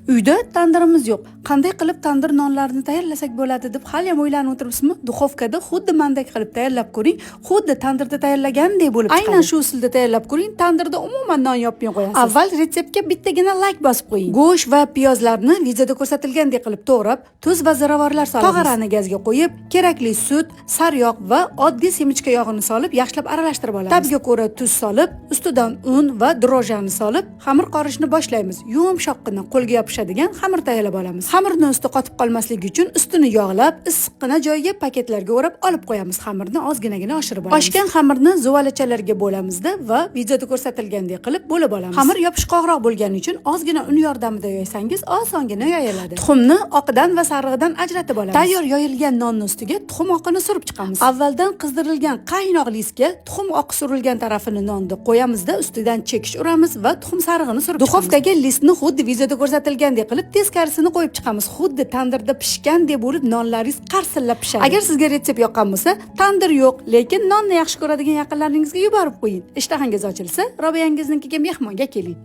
Uyda tandirimiz yo'q. Qanday qilib tandir nonlarini tayyorlasak bo'ladi deb hali ham o'ylanib o'tiribsizmi? Duxovkada xuddi mandek qilib tayyorlab ko'ring. Xuddi tandirda tayyorlagandek bo'lib chiqadi. Aynan shu usulda tayyorlab ko'ring. Tandirda umuman non yopmay qo'yasiz. Avval retseptga bittagina like bosib qo'ying. Go'sht va piyozlarni videoda ko'rsatilgandek qilib to'g'rab, tuz va ziravorlar solamiz. Tog'arani gazga qo'yib, kerakli sut, sariyog' va oddiy semichka yog'ini solib, yaxshilab aralashtirib olamiz. Tabga ko'ra tuz solib, ustidan un va drojani solib, xamir qorishni boshlaymiz. Yumshoqqina qo'lga yopishadigan xamir tayyorlab olamiz. Xamirning usti qotib qolmasligi uchun ustini yog'lab, issiqqina joyiga paketlarga o'rab olib qo'yamiz. Xamirni ozginagina oshirib olamiz. Oshgan xamirni zuvalachalarga bo'lamizda va videoda ko'rsatilgandek qilib bo'lib olamiz. Xamir yopishqoqroq bo'lgani uchun ozgina un yordamida yoysangiz osongina yoyiladi. Tuxumni oqidan va sarig'idan ajratib olamiz. Tayyor yoyilgan nonning ustiga tuxum oqini surib chiqamiz. Avvaldan qizdirilgan qaynoq lisga tuxum oqi surilgan tarafini nonni qo'yamizda, ustidan chekish uramiz va tuxum sarig'ini surib chiqamiz. Duxovkaga listni xuddi videoda ko'rsatilgandek qilib teskarisini qo'yib chiqamiz. Xuddi tandirda pishgandek bo'lib nonlaringiz qarsillab pishadi. Agar sizga retsept yoqqan bo'lsa, tandir yo'q, lekin nonni yaxshi ko'radigan yaqinlaringizga yuborib qo'ying. Ishtahangiz ochilsa, Robiyangizningkiga mehmonga keling.